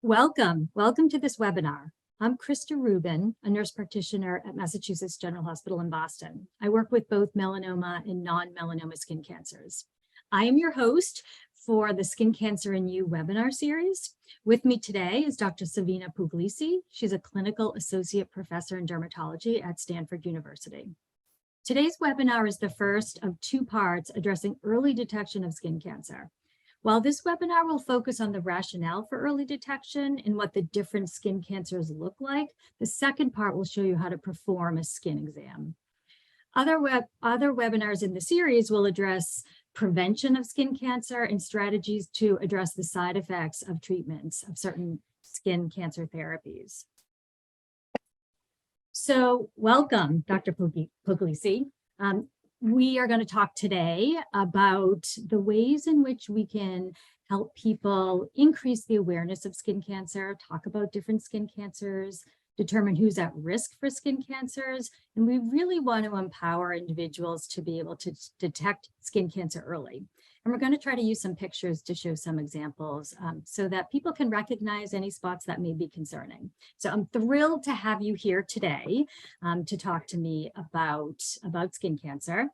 Welcome to this webinar. I'm Krista Rubin, a nurse practitioner at Massachusetts General Hospital in Boston. I work with both melanoma and non-melanoma skin cancers. I am your host for the Skin Cancer in You webinar series. With me today is Dr. Savina Puglisi. She's a clinical associate professor in dermatology at Stanford University. Today's webinar is the first of two parts addressing early detection of skin cancer. While this webinar will focus on the rationale for early detection and what the different skin cancers look like, the second part will show you how to perform a skin exam. Other webinars in the series will address prevention of skin cancer and strategies to address the side effects of treatments of certain skin cancer therapies. So welcome, Dr. Puglisi. We are going to talk today about the ways in which we can help people increase the awareness of skin cancer, talk about different skin cancers, determine who's at risk for skin cancers, and we really want to empower individuals to be able to detect skin cancer early. And we're going to try to use some pictures to show some examples so that people can recognize any spots that may be concerning. So I'm thrilled to have you here today to talk to me about skin cancer.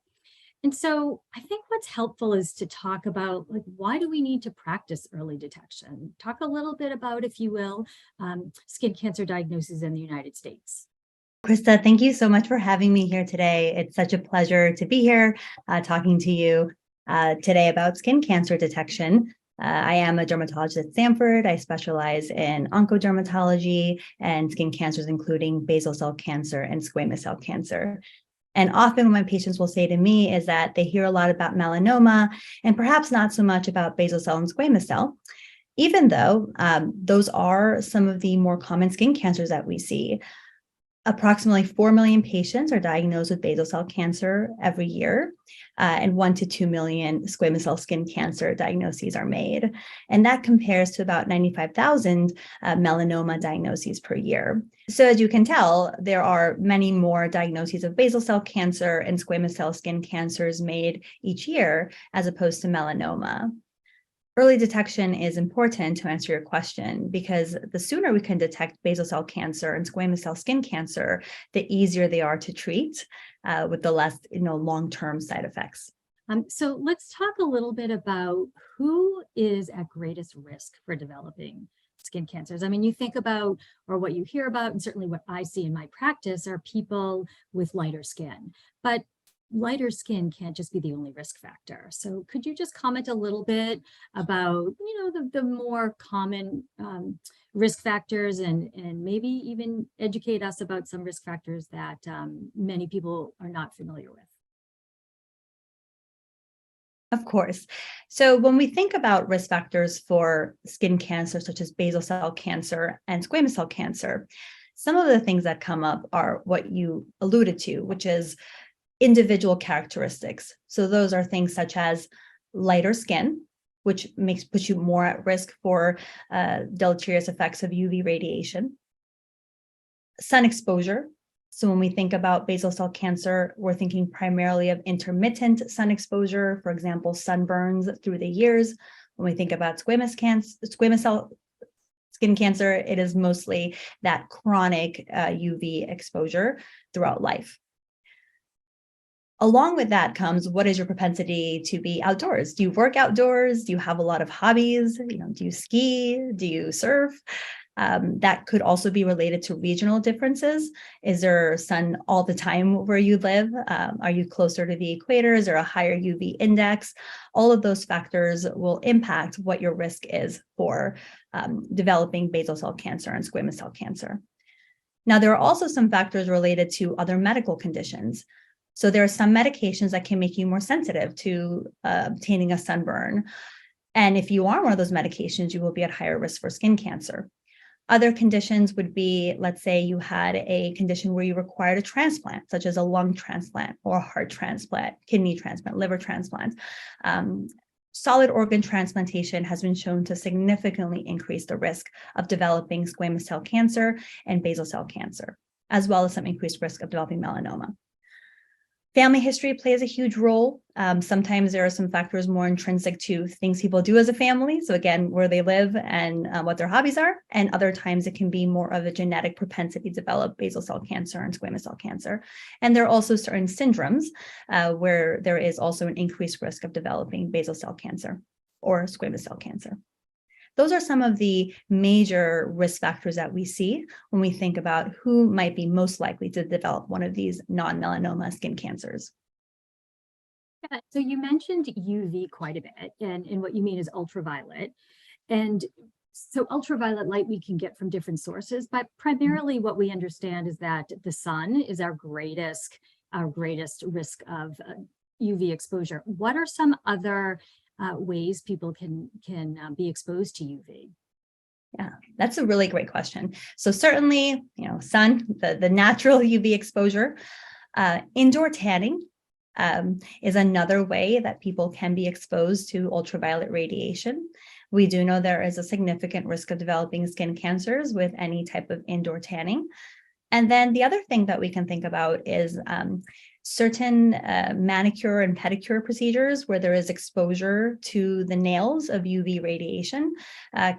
And so I think what's helpful is to talk about, like, why do we need to practice early detection? Talk a little bit about, if you will, skin cancer diagnosis in the United States. Krista, thank you so much for having me here today. It's such a pleasure to be here talking to you today about skin cancer detection. I am a dermatologist at Stanford. I specialize in oncodermatology and skin cancers, including basal cell cancer and squamous cell cancer. And often what my patients will say to me is that they hear a lot about melanoma and perhaps not so much about basal cell and squamous cell, even though those are some of the more common skin cancers that we see. Approximately 4 million patients are diagnosed with basal cell cancer every year, and 1 to 2 million squamous cell skin cancer diagnoses are made. And that compares to about 95,000 melanoma diagnoses per year. So as you can tell, there are many more diagnoses of basal cell cancer and squamous cell skin cancers made each year as opposed to melanoma. Early detection is important to answer your question because the sooner we can detect basal cell cancer and squamous cell skin cancer, the easier they are to treat with the less long-term side effects. So let's talk a little bit about who is at greatest risk for developing skin cancers. I mean, you think about, or what you hear about, and certainly what I see in my practice are people with lighter skin. But lighter skin can't just be the only risk factor. So could you just comment a little bit about, the more common risk factors and maybe even educate us about some risk factors that many people are not familiar with? Of course. So when we think about risk factors for skin cancer, such as basal cell cancer and squamous cell cancer, some of the things that come up are what you alluded to, which is individual characteristics. So those are things such as lighter skin, which puts you more at risk for deleterious effects of UV radiation. Sun exposure. So when we think about basal cell cancer, we're thinking primarily of intermittent sun exposure, for example, sunburns through the years. When we think about squamous cell skin cancer, it is mostly that chronic UV exposure throughout life. Along with that comes, what is your propensity to be outdoors? Do you work outdoors? Do you have a lot of hobbies? Do you ski? Do you surf? That could also be related to regional differences. Is there sun all the time where you live? Are you closer to the equator? Is there a higher UV index? All of those factors will impact what your risk is for developing basal cell cancer and squamous cell cancer. Now, there are also some factors related to other medical conditions. So there are some medications that can make you more sensitive to obtaining a sunburn. And if you are on one of those medications, you will be at higher risk for skin cancer. Other conditions would be, let's say you had a condition where you required a transplant, such as a lung transplant or a heart transplant, kidney transplant, liver transplant. Solid organ transplantation has been shown to significantly increase the risk of developing squamous cell cancer and basal cell cancer, as well as some increased risk of developing melanoma. Family history plays a huge role. Sometimes there are some factors more intrinsic to things people do as a family. So again, where they live and what their hobbies are. And other times it can be more of a genetic propensity to develop basal cell cancer and squamous cell cancer. And there are also certain syndromes where there is also an increased risk of developing basal cell cancer or squamous cell cancer. Those are some of the major risk factors that we see when we think about who might be most likely to develop one of these non-melanoma skin cancers. Yeah, so you mentioned UV quite a bit, and what you mean is ultraviolet. And so ultraviolet light we can get from different sources, but primarily what we understand is that the sun is our greatest risk of UV exposure. What are some other ways people can be exposed to UV? Yeah, that's a really great question. So certainly, sun, the natural UV exposure, indoor tanning is another way that people can be exposed to ultraviolet radiation. We do know there is a significant risk of developing skin cancers with any type of indoor tanning. And then the other thing that we can think about is certain manicure and pedicure procedures where there is exposure to the nails of UV radiation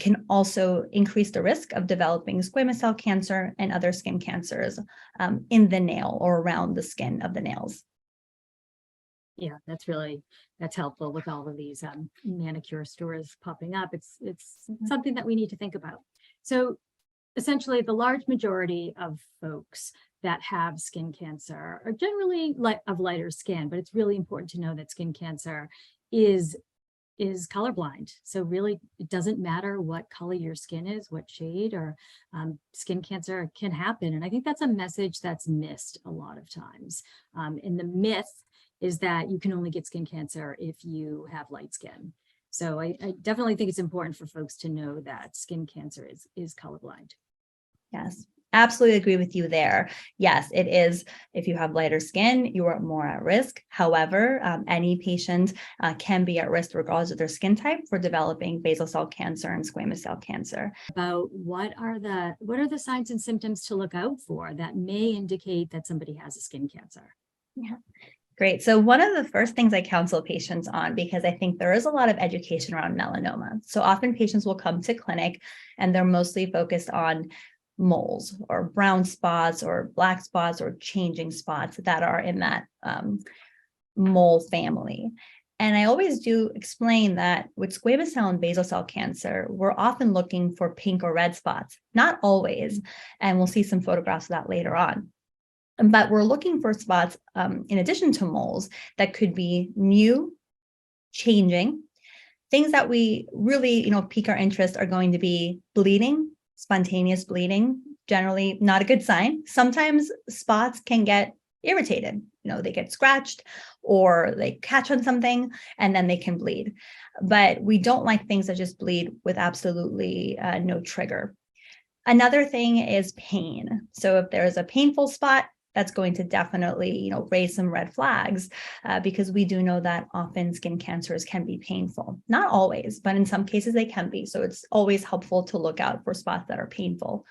can also increase the risk of developing squamous cell cancer and other skin cancers in the nail or around the skin of the nails. Yeah, that's helpful with all of these manicure stores popping up. It's something that we need to think about. So essentially, the large majority of folks that have skin cancer are generally of lighter skin, but it's really important to know that skin cancer is colorblind. So really, it doesn't matter what color your skin is, what shade, or skin cancer can happen. And I think that's a message that's missed a lot of times. And the myth is that you can only get skin cancer if you have light skin. So I definitely think it's important for folks to know that skin cancer is colorblind. Yes, absolutely agree with you there. Yes, it is. If you have lighter skin, you are more at risk. However, any patient can be at risk regardless of their skin type for developing basal cell cancer and squamous cell cancer. About what are the signs and symptoms to look out for that may indicate that somebody has a skin cancer? Yeah. Great. So one of the first things I counsel patients on, because I think there is a lot of education around melanoma. So often patients will come to clinic and they're mostly focused on moles or brown spots or black spots or changing spots that are in that mole family. And I always do explain that with squamous cell and basal cell cancer, we're often looking for pink or red spots, not always. And we'll see some photographs of that later on. But we're looking for spots in addition to moles that could be new, changing. Things that we really, pique our interest are going to be bleeding, spontaneous bleeding, generally not a good sign. Sometimes spots can get irritated. They get scratched or they catch on something and then they can bleed. But we don't like things that just bleed with absolutely no trigger. Another thing is pain. So if there is a painful spot, that's going to definitely, raise some red flags because we do know that often skin cancers can be painful. Not always, but in some cases they can be. So it's always helpful to look out for spots that are painful.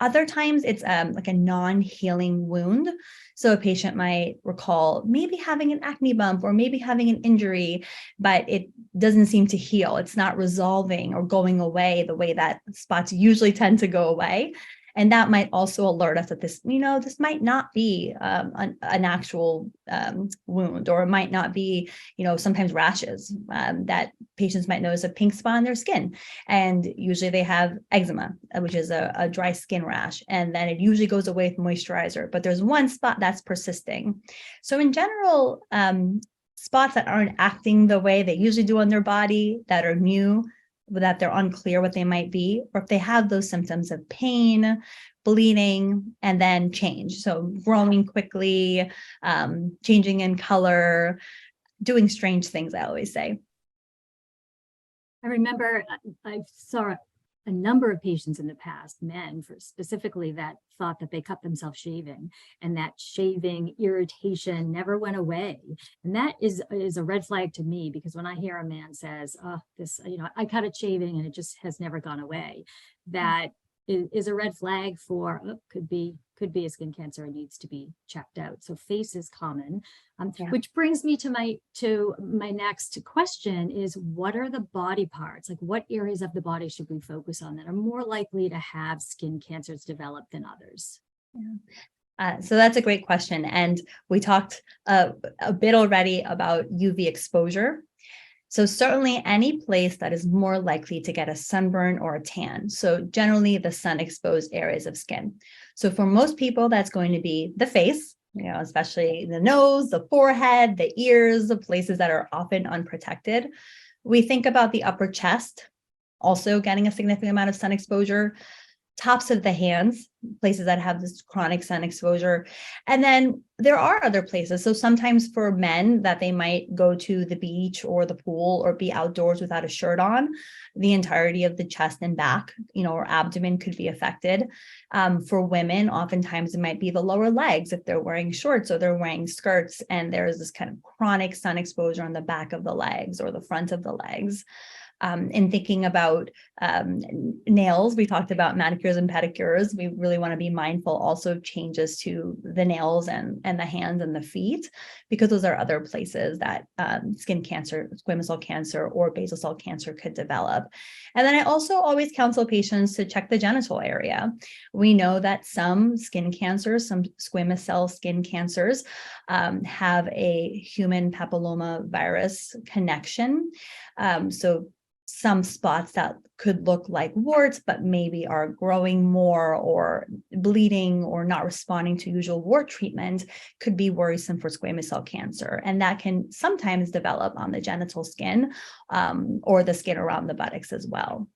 Other times it's like a non-healing wound. So a patient might recall maybe having an acne bump or maybe having an injury, but it doesn't seem to heal. It's not resolving or going away the way that spots usually tend to go away. And that might also alert us that this might not be an actual wound, or it might not be, sometimes rashes that patients might notice a pink spot on their skin. And usually they have eczema, which is a dry skin rash. And then it usually goes away with moisturizer. But there's one spot that's persisting. So in general, spots that aren't acting the way they usually do on their body, that are new, that they're unclear what they might be, or if they have those symptoms of pain, bleeding, and then change. So growing quickly, changing in color, doing strange things, I always say. I remember I saw a number of patients in the past, men specifically, that thought that they cut themselves shaving, and that shaving irritation never went away. And that is a red flag to me, because when I hear a man says, "Oh, this, I cut it shaving and it just has never gone away," that is a red flag for, could be a skin cancer and needs to be checked out. So face is common, Yeah. which brings me to my next question is, what are the body parts? Like, what areas of the body should we focus on that are more likely to have skin cancers develop than others? So that's a great question. And we talked a bit already about UV exposure. So certainly any place that is more likely to get a sunburn or a tan. So generally the sun exposed areas of skin. So for most people, that's going to be the face, especially the nose, the forehead, the ears, the places that are often unprotected. We think about the upper chest, also getting a significant amount of sun exposure. Tops of the hands, places that have this chronic sun exposure. And then there are other places. So sometimes for men that they might go to the beach or the pool or be outdoors without a shirt on, the entirety of the chest and back, or abdomen could be affected. For women, oftentimes it might be the lower legs if they're wearing shorts or they're wearing skirts and there's this kind of chronic sun exposure on the back of the legs or the front of the legs. In thinking about nails, we talked about manicures and pedicures. We really want to be mindful also of changes to the nails and the hands and the feet, because those are other places that skin cancer, squamous cell cancer, or basal cell cancer could develop. And then I also always counsel patients to check the genital area. We know that some skin cancers, some squamous cell skin cancers, have a human papilloma virus connection. So some spots that could look like warts, but maybe are growing more or bleeding or not responding to usual wart treatment could be worrisome for squamous cell cancer. And that can sometimes develop on the genital skin or the skin around the buttocks as well.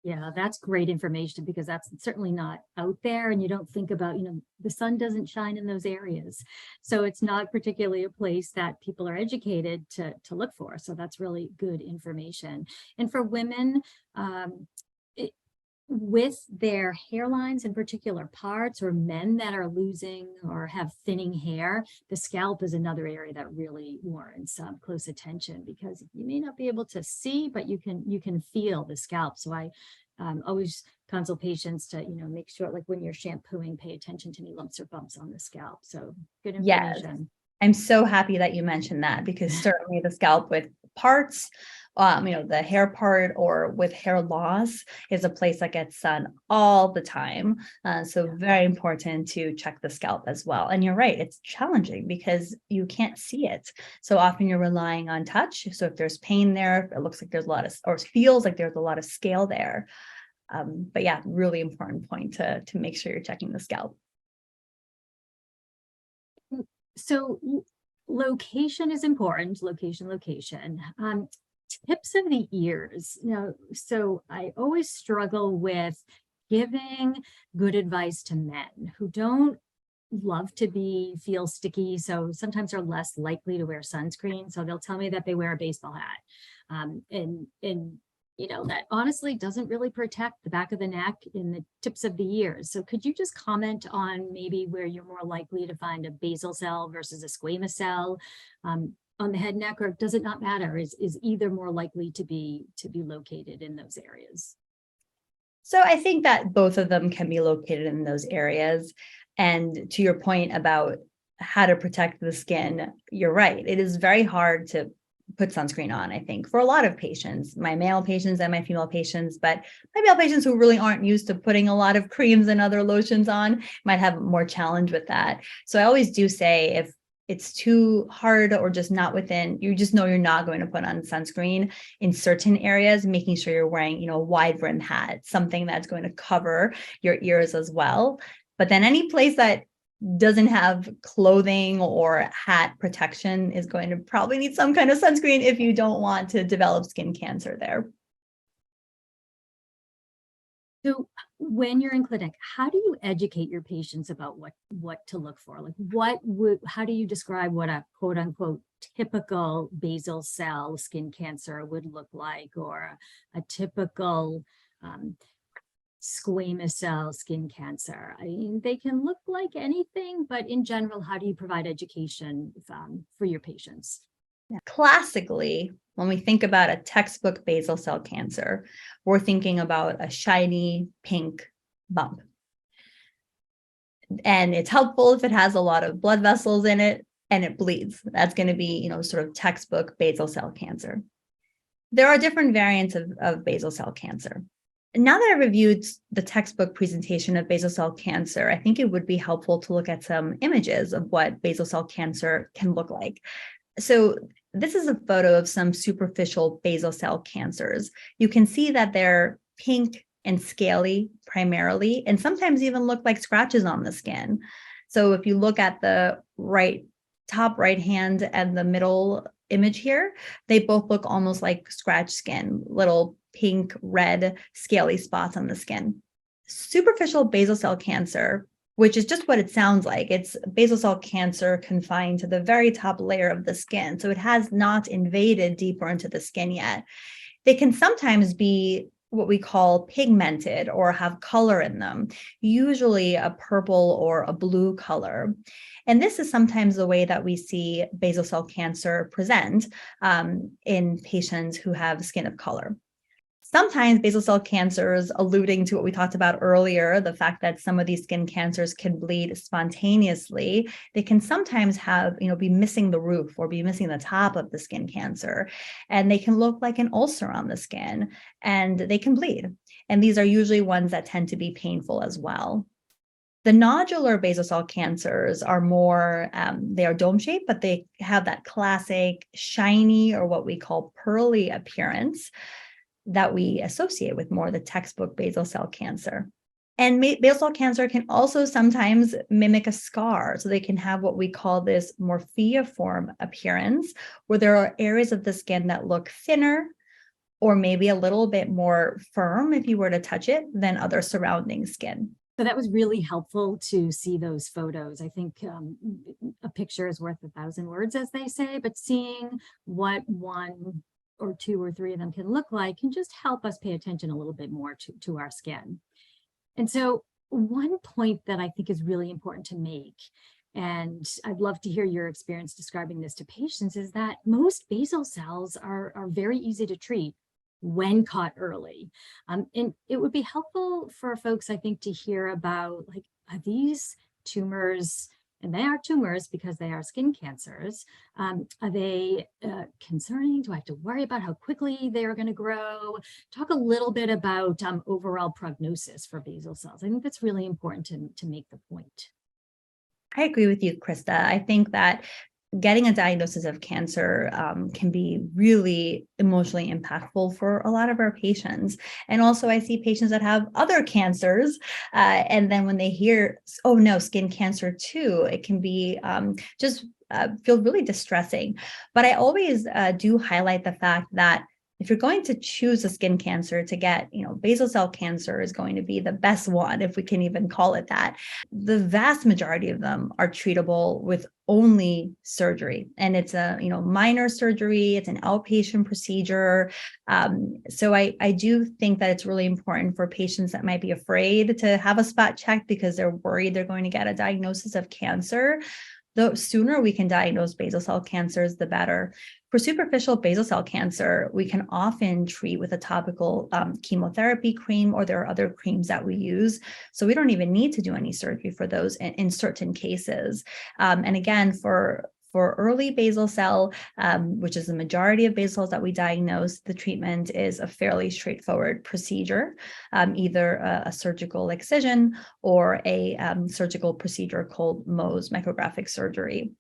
Yeah, that's great information, because that's certainly not out there, and you don't think about, the sun doesn't shine in those areas. So it's not particularly a place that people are educated to look for. So that's really good information. And for women, with their hairlines in particular parts, or men that are losing or have thinning hair, the scalp is another area that really warrants close attention, because you may not be able to see, but you can feel the scalp. So I always counsel patients to make sure, like when you're shampooing, pay attention to any lumps or bumps on the scalp. So good information. Yes. I'm so happy that you mentioned that, because certainly the scalp with parts, the hair part or with hair loss is a place that gets sun all the time. So very important to check the scalp as well. And you're right, it's challenging because you can't see it. So often you're relying on touch. So if there's pain there, it looks like there's a lot of, or feels like there's a lot of scale there. But yeah, really important point to make sure you're checking the scalp. So location is important. Location. Tips of the ears. So I always struggle with giving good advice to men who don't love to feel sticky. So sometimes are less likely to wear sunscreen. So they'll tell me that they wear a baseball hat. And that honestly doesn't really protect the back of the neck and the tips of the ears. So could you just comment on maybe where you're more likely to find a basal cell versus a squamous cell on the head and neck, or does it not matter? Is either more likely to be located in those areas? So I think that both of them can be located in those areas. And to your point about how to protect the skin, you're right. It is very hard to put sunscreen on, I think, for a lot of patients, my male patients and my female patients, but my male patients who really aren't used to putting a lot of creams and other lotions on might have more challenge with that. So I always do say, if it's too hard or just not within, you just know you're not going to put on sunscreen in certain areas, making sure you're wearing, a wide brim hat, something that's going to cover your ears as well. But then any place that doesn't have clothing or hat protection is going to probably need some kind of sunscreen if you don't want to develop skin cancer there. So when you're in clinic, how do you educate your patients about what to look for? Like how do you describe what a quote unquote typical basal cell skin cancer would look like, or a typical squamous cell skin cancer? I mean, they can look like anything, but in general, how do you provide education for your patients? Classically, when we think about a textbook basal cell cancer, we're thinking about a shiny pink bump. And it's helpful if it has a lot of blood vessels in it and it bleeds. That's going to be, sort of textbook basal cell cancer. There are different variants of basal cell cancer. Now that I reviewed the textbook presentation of basal cell cancer, I think it would be helpful to look at some images of what basal cell cancer can look like. So this is a photo of some superficial basal cell cancers. You can see that they're pink and scaly primarily, and sometimes even look like scratches on the skin. So if you look at the top right hand and the middle image here, they both look almost like scratch skin, little pink, red, scaly spots on the skin. Superficial basal cell cancer, which is just what it sounds like. It's basal cell cancer confined to the very top layer of the skin. So it has not invaded deeper into the skin yet. They can sometimes be what we call pigmented or have color in them, usually a purple or a blue color. And this is sometimes the way that we see basal cell cancer present in patients who have skin of color. Sometimes basal cell cancers, alluding to what we talked about earlier, the fact that some of these skin cancers can bleed spontaneously, they can sometimes have, be missing the roof or be missing the top of the skin cancer. And they can look like an ulcer on the skin and they can bleed. And these are usually ones that tend to be painful as well. The nodular basal cell cancers are more, they are dome shaped, but they have that classic shiny or what we call pearly appearance that we associate with more the textbook basal cell cancer. And basal cell cancer can also sometimes mimic a scar. So they can have what we call this morpheaform appearance, where there are areas of the skin that look thinner or maybe a little bit more firm if you were to touch it than other surrounding skin. So that was really helpful to see those photos. I think a picture is worth 1,000 words, as they say, but seeing what one or two or three of them can look like can just help us pay attention a little bit more to our skin. And so one point that I think is really important to make, and I'd love to hear your experience describing this to patients, is that most basal cells are very easy to treat when caught early. And it would be helpful for folks, I think, to hear about, like, are these tumors, and they are tumors because they are skin cancers, are they concerning? Do I have to worry about how quickly they're going to grow? Talk a little bit about overall prognosis for basal cells. I think that's really important to make the point. I agree with you, Krista. I think that getting a diagnosis of cancer can be really emotionally impactful for a lot of our patients. And also I see patients that have other cancers. And then when they hear, oh no, skin cancer too, it can be feel really distressing. But I always do highlight the fact that if you're going to choose a skin cancer to get, basal cell cancer is going to be the best one, if we can even call it that. The vast majority of them are treatable with only surgery. And it's a, minor surgery. It's an outpatient procedure. So I do think that it's really important for patients that might be afraid to have a spot checked because they're worried they're going to get a diagnosis of cancer. The sooner we can diagnose basal cell cancers, the better. For superficial basal cell cancer, we can often treat with a topical chemotherapy cream, or there are other creams that we use. So we don't even need to do any surgery for those in certain cases. And again, for early basal cell, which is the majority of basal cells that we diagnose, the treatment is a fairly straightforward procedure, either a surgical excision or a surgical procedure called Mohs, micrographic surgery.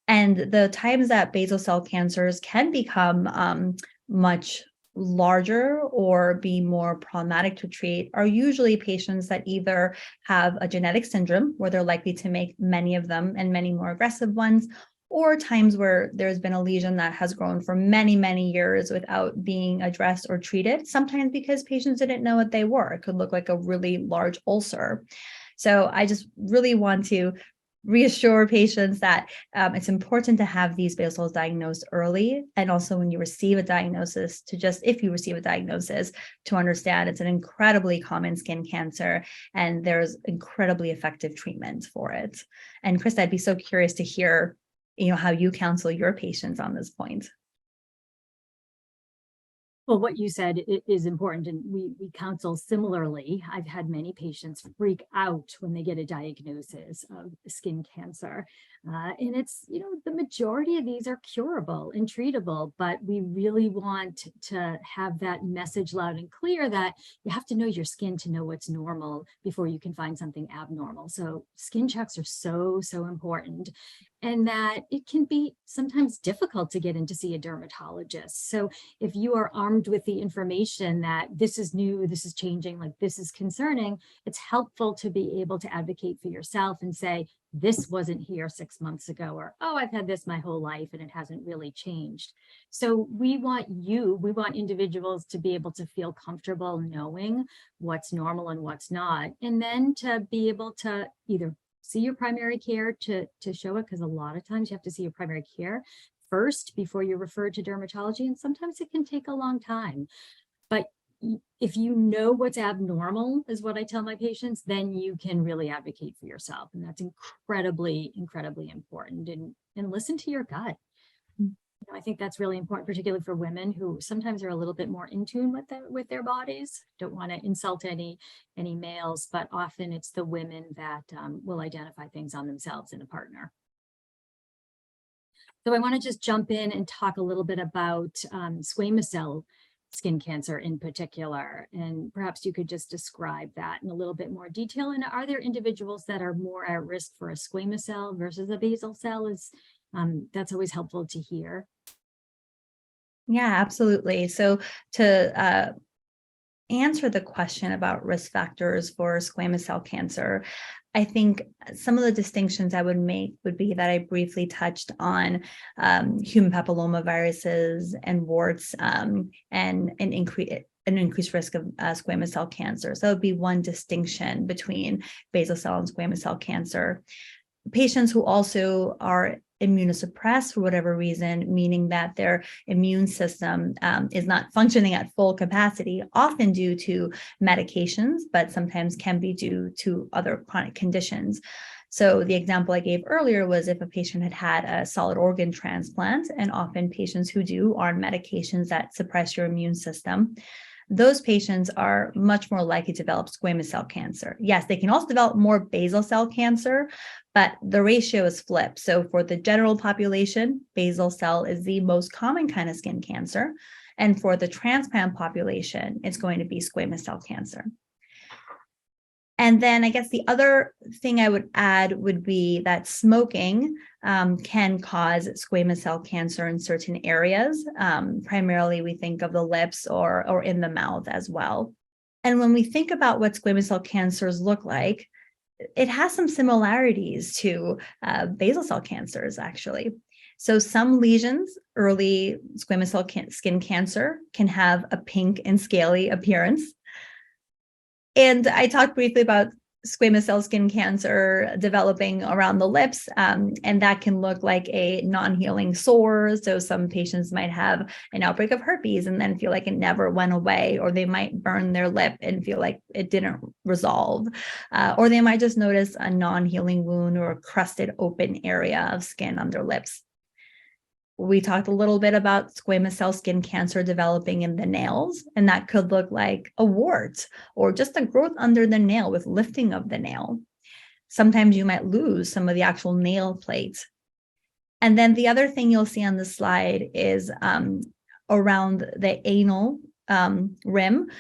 And the times that basal cell cancers can become much larger or be more problematic to treat are usually patients that either have a genetic syndrome where they're likely to make many of them and many more aggressive ones, or times where there's been a lesion that has grown for many, many years without being addressed or treated, sometimes because patients didn't know what they were. It could look like a really large ulcer. So I just really want to reassure patients that it's important to have these basal cells diagnosed early. And also when you receive a diagnosis, if you receive a diagnosis, to understand it's an incredibly common skin cancer and there's incredibly effective treatment for it. And Krista, I'd be so curious to hear how you counsel your patients on this point. Well, what you said is important, and we counsel similarly. I've had many patients freak out when they get a diagnosis of skin cancer. And it's, the majority of these are curable and treatable, but we really want to have that message loud and clear that you have to know your skin to know what's normal before you can find something abnormal. So skin checks are so, so important. And that it can be sometimes difficult to get in to see a dermatologist. So if you are armed with the information that this is new, this is changing, like this is concerning, it's helpful to be able to advocate for yourself and say, this wasn't here 6 months ago, or, oh, I've had this my whole life and it hasn't really changed. So we want individuals to be able to feel comfortable knowing what's normal and what's not, and then to be able to either see your primary care to show it, because a lot of times you have to see your primary care first before you're referred to dermatology, and sometimes it can take a long time. But if you know what's abnormal, is what I tell my patients, then you can really advocate for yourself, and that's incredibly, incredibly important. And listen to your gut. I think that's really important, particularly for women who sometimes are a little bit more in tune with their bodies. Don't want to insult any males, but often it's the women that will identify things on themselves in a partner. So I want to just jump in and talk a little bit about squamous cell skin cancer in particular, and perhaps you could just describe that in a little bit more detail. And are there individuals that are more at risk for a squamous cell versus a basal cell? That's always helpful to hear. Yeah, absolutely. So to answer the question about risk factors for squamous cell cancer, I think some of the distinctions I would make would be that I briefly touched on human papillomaviruses and warts and an increased risk of squamous cell cancer. So that would be one distinction between basal cell and squamous cell cancer. Patients who also are immunosuppressed for whatever reason, meaning that their immune system is not functioning at full capacity, often due to medications, but sometimes can be due to other chronic conditions. So the example I gave earlier was if a patient had had a solid organ transplant, and often patients who do are on medications that suppress your immune system, those patients are much more likely to develop squamous cell cancer. Yes, they can also develop more basal cell cancer, but the ratio is flipped. So for the general population, basal cell is the most common kind of skin cancer. And for the transplant population, it's going to be squamous cell cancer. And then I guess the other thing I would add would be that smoking can cause squamous cell cancer in certain areas. Primarily, we think of the lips or in the mouth as well. And when we think about what squamous cell cancers look like, it has some similarities to basal cell cancers, actually. So some lesions, early squamous cell skin cancer, can have a pink and scaly appearance. And I talked briefly about squamous cell skin cancer developing around the lips, and that can look like a non-healing sore. So some patients might have an outbreak of herpes and then feel like it never went away, or they might burn their lip and feel like it didn't resolve, or they might just notice a non-healing wound or a crusted open area of skin on their lips. We talked a little bit about squamous cell skin cancer developing in the nails, and that could look like a wart or just a growth under the nail with lifting of the nail. Sometimes you might lose some of the actual nail plate. And then the other thing you'll see on the slide is around the anal rim,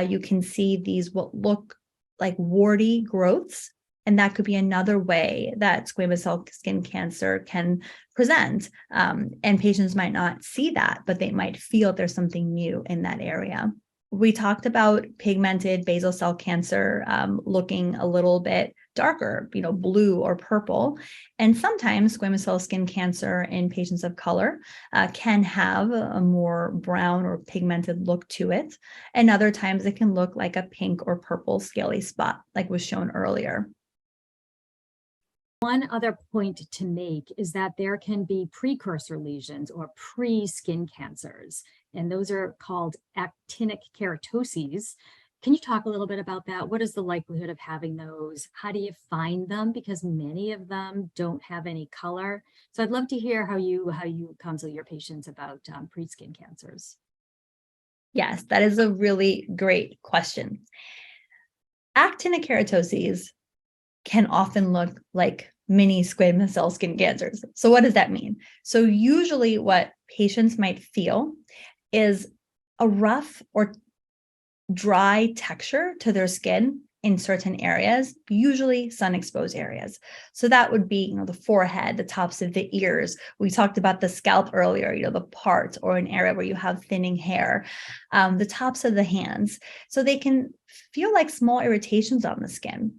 you can see these what look like warty growths. And that could be another way that squamous cell skin cancer can present. And patients might not see that, but they might feel there's something new in that area. We talked about pigmented basal cell cancer looking a little bit darker, blue or purple. And sometimes squamous cell skin cancer in patients of color can have a more brown or pigmented look to it. And other times it can look like a pink or purple scaly spot, like was shown earlier. One other point to make is that there can be precursor lesions or pre-skin cancers, and those are called actinic keratoses, Can you talk a little bit about that? What is the likelihood of having those? How do you find them? Because many of them don't have any color. So I'd love to hear how you counsel your patients about pre-skin cancers. Yes, that is a really great question. Actinokeratoses can often look like mini squamous cell skin cancers. So what does that mean? So usually what patients might feel is a rough or dry texture to their skin in certain areas, usually sun-exposed areas. So that would be, the forehead, the tops of the ears. We talked about the scalp earlier, the part or an area where you have thinning hair, the tops of the hands. So they can feel like small irritations on the skin.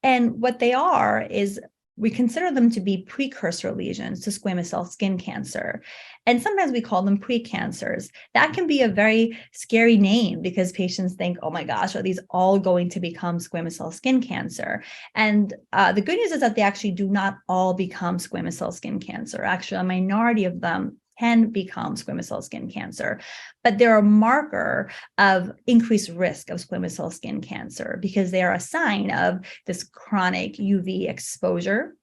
And what they are is we consider them to be precursor lesions to squamous cell skin cancer. And sometimes we call them precancers. That can be a very scary name because patients think, oh my gosh, are these all going to become squamous cell skin cancer? And the good news is that they actually do not all become squamous cell skin cancer. Actually, a minority of them can become squamous cell skin cancer, but they're a marker of increased risk of squamous cell skin cancer because they are a sign of this chronic UV exposure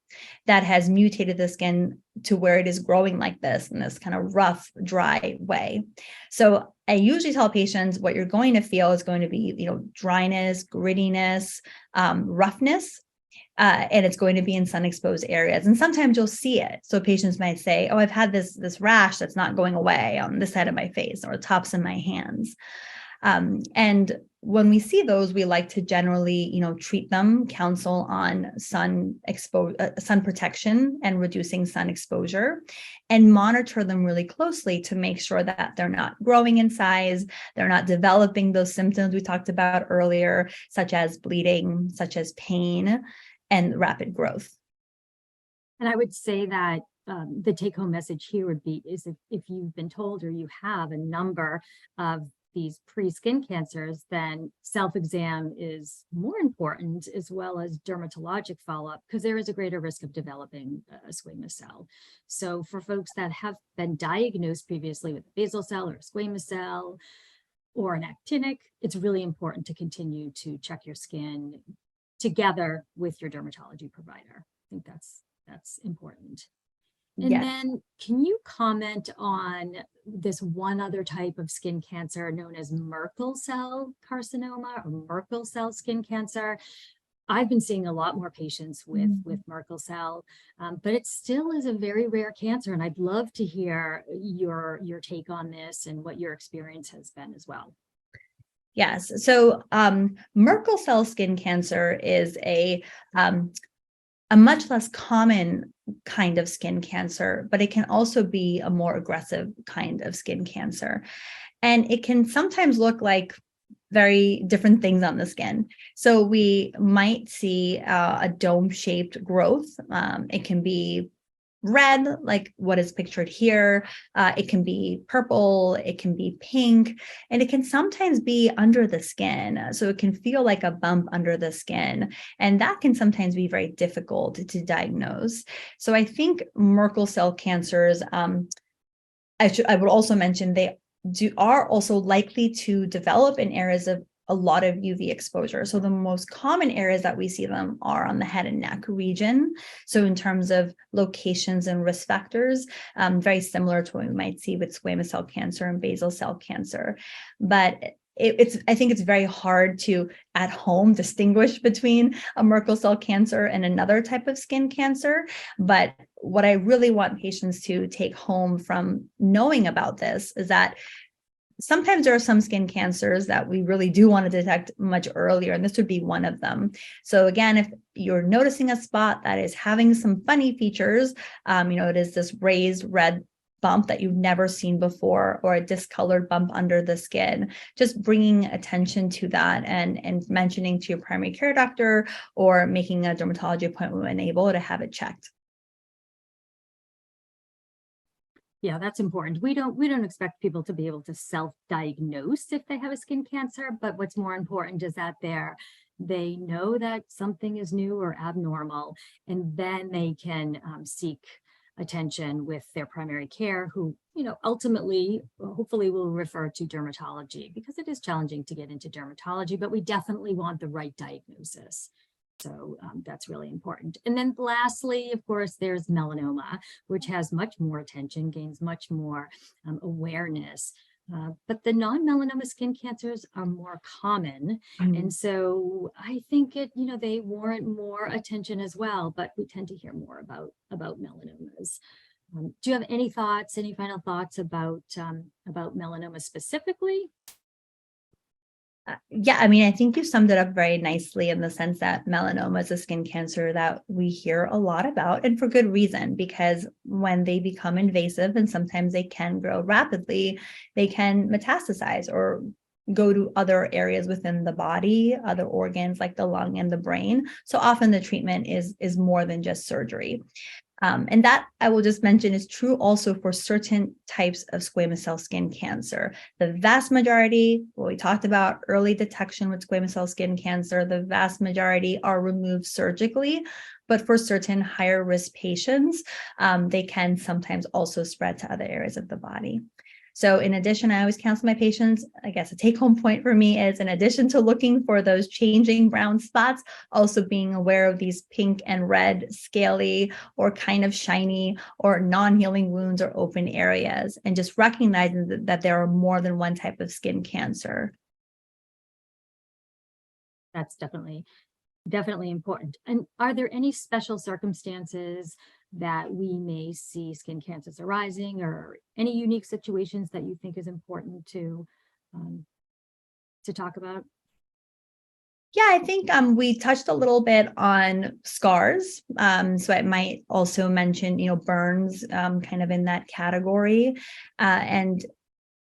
that has mutated the skin to where it is growing like this in this kind of rough, dry way. So I usually tell patients what you're going to feel is going to be, dryness, grittiness, roughness. And it's going to be in sun-exposed areas. And sometimes you'll see it. So patients might say, oh, I've had this rash that's not going away on this side of my face or the tops of my hands. And when we see those, we like to generally, treat them, counsel on sun protection and reducing sun exposure, and monitor them really closely to make sure that they're not growing in size, they're not developing those symptoms we talked about earlier, such as bleeding, such as pain, and rapid growth. And I would say that the take-home message here would be is if you've been told or you have a number of these pre-skin cancers, then self-exam is more important, as well as dermatologic follow-up, because there is a greater risk of developing a squamous cell. So for folks that have been diagnosed previously with a basal cell or a squamous cell or an actinic, it's really important to continue to check your skin together with your dermatology provider. I think that's important. And Yes. then can you comment on this one other type of skin cancer known as Merkel cell carcinoma or Merkel cell skin cancer? I've been seeing a lot more patients with Merkel cell, but it still is a very rare cancer. And I'd love to hear your take on this and what your experience has been as well. Yes. So Merkel cell skin cancer is a much less common kind of skin cancer, but it can also be a more aggressive kind of skin cancer. And it can sometimes look like very different things on the skin. So we might see a dome-shaped growth. It can be red, like what is pictured here. It can be purple, it can be pink, and it can sometimes be under the skin. So it can feel like a bump under the skin. And that can sometimes be very difficult to diagnose. So I think Merkel cell cancers, I would also mention they are also likely to develop in areas of a lot of UV exposure. So the most common areas that we see them are on the head and neck region. So in terms of locations and risk factors, very similar to what we might see with squamous cell cancer and basal cell cancer. But I think it's very hard to, at home, distinguish between a Merkel cell cancer and another type of skin cancer. But what I really want patients to take home from knowing about this is that sometimes there are some skin cancers that we really do want to detect much earlier, and this would be one of them. So again, if you're noticing a spot that is having some funny features, it is this raised red bump that you've never seen before, or a discolored bump under the skin, just bringing attention to that and mentioning to your primary care doctor or making a dermatology appointment when able to have it checked. Yeah, that's important. We don't expect people to be able to self-diagnose if they have a skin cancer, but what's more important is that they know that something is new or abnormal, and then they can seek attention with their primary care, who, ultimately, hopefully will refer to dermatology, because it is challenging to get into dermatology, but we definitely want the right diagnosis. So that's really important. And then lastly, of course, there's melanoma, which has much more attention, gains much more awareness. But the non-melanoma skin cancers are more common. And so I think they warrant more attention as well, but we tend to hear more about melanomas. Do you have any final thoughts about melanoma specifically? Yeah, I mean, I think you summed it up very nicely in the sense that melanoma is a skin cancer that we hear a lot about, and for good reason, because when they become invasive, and sometimes they can grow rapidly, they can metastasize or go to other areas within the body, other organs like the lung and the brain. So often the treatment is more than just surgery. And that, I will just mention, is true also for certain types of squamous cell skin cancer. The vast majority, what we talked about, early detection with squamous cell skin cancer, the vast majority are removed surgically. But for certain higher risk patients, they can sometimes also spread to other areas of the body. So in addition, I always counsel my patients, I guess a take-home point for me is, in addition to looking for those changing brown spots, also being aware of these pink and red, scaly, or kind of shiny or non-healing wounds or open areas, and just recognizing that there are more than one type of skin cancer. That's definitely important. And are there any special circumstances that we may see skin cancers arising, or any unique situations that you think is important to talk about? Yeah, I think we touched a little bit on scars. So I might also mention, burns kind of in that category. And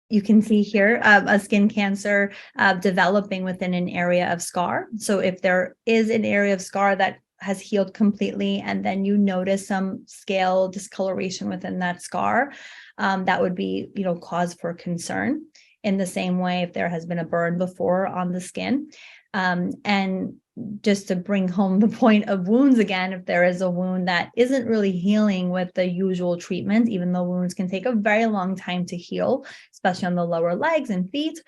you can see here a skin cancer developing within an area of scar. So if there is an area of scar that has healed completely, and then you notice some scale discoloration within that scar, that would be, cause for concern. In the same way, if there has been a burn before on the skin. And just to bring home the point of wounds again, if there is a wound that isn't really healing with the usual treatment, even though wounds can take a very long time to heal, especially on the lower legs and feet,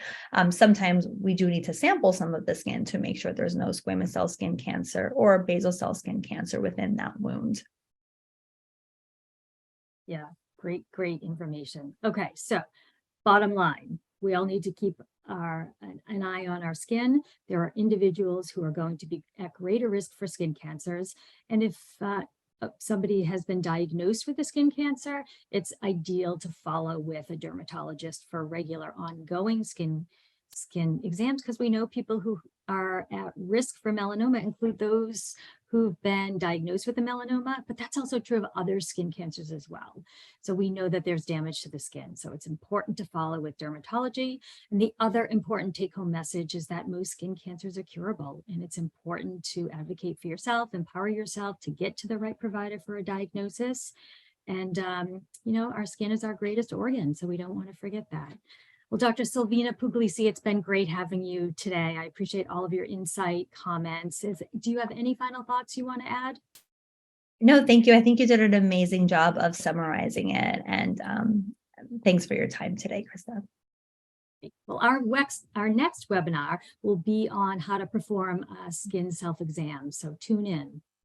sometimes we do need to sample some of the skin to make sure there's no squamous cell skin cancer or basal cell skin cancer within that wound. Yeah, great information. Okay, so bottom line, we all need to keep an eye on our skin. There are individuals who are going to be at greater risk for skin cancers. And if somebody has been diagnosed with a skin cancer, it's ideal to follow with a dermatologist for regular ongoing skin exams, because we know people who are at risk for melanoma include those who've been diagnosed with a melanoma, but that's also true of other skin cancers as well. So we know that there's damage to the skin. So it's important to follow with dermatology. And the other important take-home message is that most skin cancers are curable, and it's important to advocate for yourself, empower yourself to get to the right provider for a diagnosis. And, our skin is our greatest organ, so we don't want to forget that. Well, Dr. Silvina Puglisi, it's been great having you today. I appreciate all of your insight, comments. Do you have any final thoughts you want to add? No, thank you. I think you did an amazing job of summarizing it. And thanks for your time today, Krista. Well, our next webinar will be on how to perform a skin self-exam. So tune in.